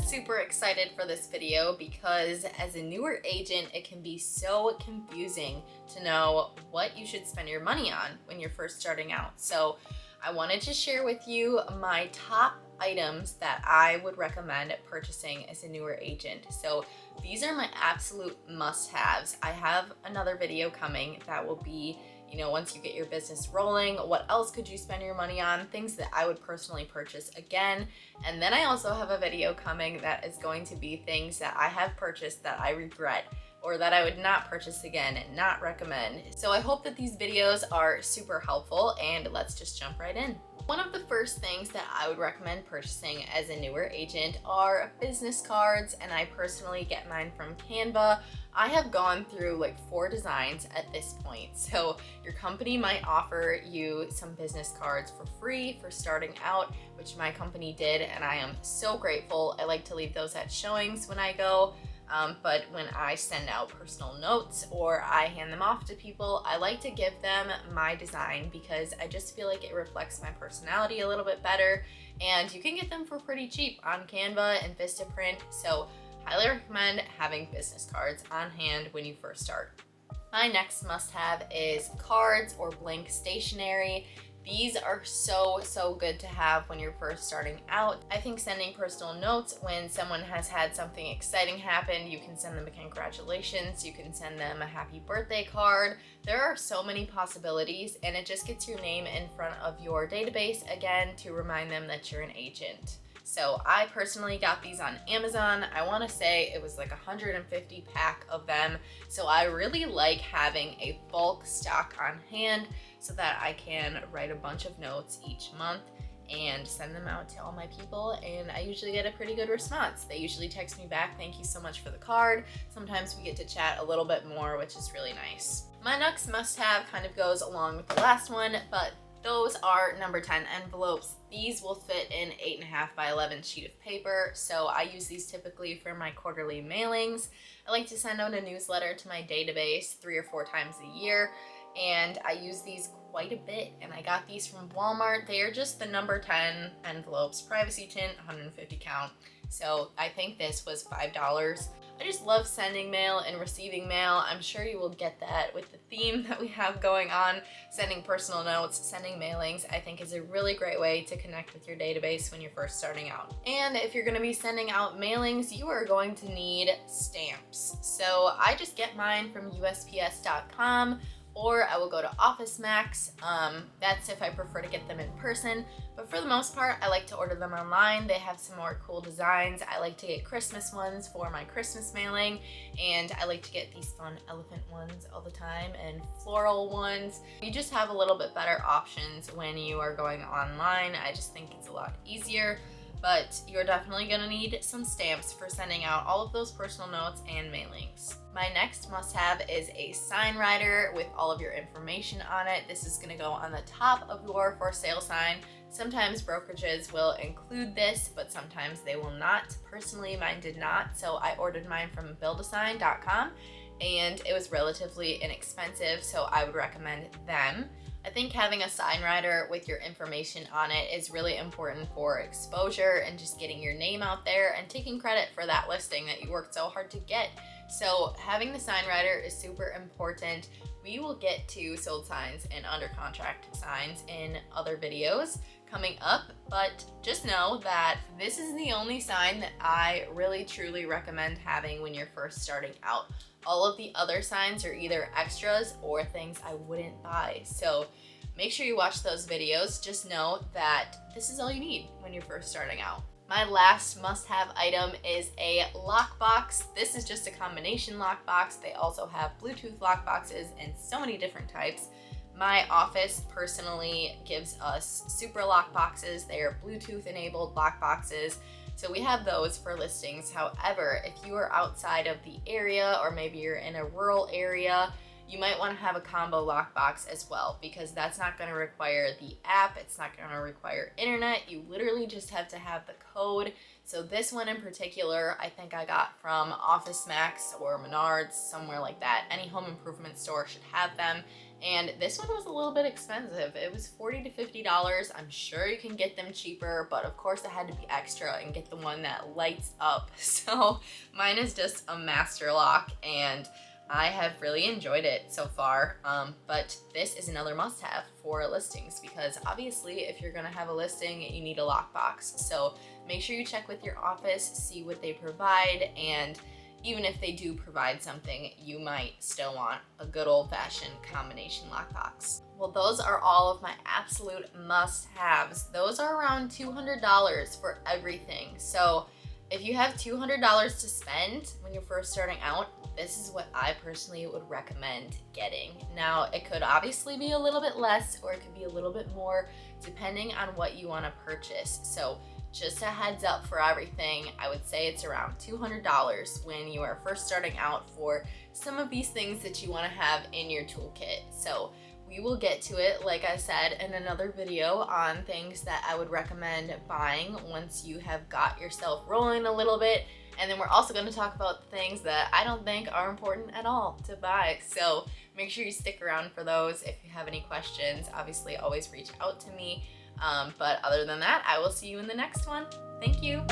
super excited for this video because as a newer agent, it can be so confusing to know what you should spend your money on when you're first starting out. So I wanted to share with you my top items that I would recommend purchasing as a newer agent. So these are my absolute must-haves. I have another video coming that will be, once you get your business rolling, what else could you spend your money on? Things that I would personally purchase again. And then I also have a video coming that is going to be things that I have purchased that I regret or that I would not purchase again and not recommend. So I hope that these videos are super helpful, and let's just jump right in. One of the first things that I would recommend purchasing as a newer agent are business cards, and I personally get mine from Canva. I have gone through like 4 designs at this point. So your company might offer you some business cards for free for starting out, which my company did, and I am so grateful. I like to leave those at showings when I go. But when I send out personal notes or I hand them off to people, I like to give them my design because I just feel like it reflects my personality a little bit better, and you can get them for pretty cheap on Canva and Vistaprint. So highly recommend having business cards on hand when you first start. My next must-have is cards or blank stationery. These are so good to have when you're first starting out. I think sending personal notes when someone has had something exciting happen, you can send them a congratulations, you can send them a happy birthday card. There are so many possibilities, and it just gets your name in front of your database again to remind them that you're an agent. So I personally got these on Amazon. I want to say it was like 150 pack of them. So I really like having a bulk stock on hand so that I can write a bunch of notes each month and send them out to all my people, and I usually get a pretty good response. They usually text me back, thank you so much for the card. Sometimes we get to chat a little bit more, which is really nice. My next must-have kind of goes along with the last one, but those are number 10 envelopes. These will fit in 8.5 by 11 sheet of paper, so I use these typically for my quarterly mailings. I like to send out a newsletter to my database 3 or 4 times a year, and I use these quite a bit, and I got these from Walmart. They are just the number 10 envelopes, privacy tint, 150 count. So I think this was $5. I just love sending mail and receiving mail. I'm sure you will get that with the theme that we have going on. Sending personal notes, sending mailings, I think is a really great way to connect with your database when you're first starting out. And if you're gonna be sending out mailings, you are going to need stamps. So I just get mine from USPS.com, or I will go to Office Max. That's if I prefer to get them in person. But for the most part, I like to order them online. They have some more cool designs. I like to get Christmas ones for my Christmas mailing, and I like to get these fun elephant ones all the time and floral ones. You just have a little bit better options when you are going online. I just think it's a lot easier. But you're definitely gonna need some stamps for sending out all of those personal notes and mailings. My next must-have is a sign writer with all of your information on it. This is gonna go on the top of your for sale sign. Sometimes brokerages will include this, but sometimes they will not. Personally, mine did not, so I ordered mine from buildasign.com, and it was relatively inexpensive, so I would recommend them. I think having a sign writer with your information on it is really important for exposure and just getting your name out there and taking credit for that listing that you worked so hard to get. So having the sign writer is super important. We will get to sold signs and under contract signs in other videos coming up, but just know that this is the only sign that I really truly recommend having when you're first starting out. All of the other signs are either extras or things I wouldn't buy. So make sure you watch those videos. Just know that this is all you need when you're first starting out. My last must-have item is a lockbox. This is just a combination lockbox. They also have Bluetooth lockboxes and so many different types. My office personally gives us super lockboxes. They are Bluetooth enabled lockboxes. So we have those for listings. However, if you are outside of the area or maybe you're in a rural area, you might want to have a combo lockbox as well, because that's not going to require the app. It's not going to require internet. You literally just have to have the code. So this one in particular, I think I got from Office Max or Menards, somewhere like that. Any home improvement store should have them. And this one was a little bit expensive. It was $40 to $50. I'm sure you can get them cheaper, but of course I had to be extra and get the one that lights up. So mine is just a master lock, and I have really enjoyed it so far, but this is another must-have for listings, because obviously if you're gonna have a listing, you need a lockbox. So make sure you check with your office, see what they provide, and even if they do provide something, you might still want a good old-fashioned combination lockbox. Well, those are all of my absolute must-haves. Those are around $200 for everything. So if you have $200 to spend when you're first starting out, this is what I personally would recommend getting. Now, it could obviously be a little bit less, or it could be a little bit more, depending on what you want to purchase. So just a heads up for everything, I would say it's around $200 when you are first starting out for some of these things that you want to have in your toolkit. So we will get to it, like I said, in another video on things that I would recommend buying once you have got yourself rolling a little bit. And then we're also going to talk about things that I don't think are important at all to buy. So make sure you stick around for those. If you have any questions, obviously always reach out to me. But other than that, I will see you in the next one. Thank you.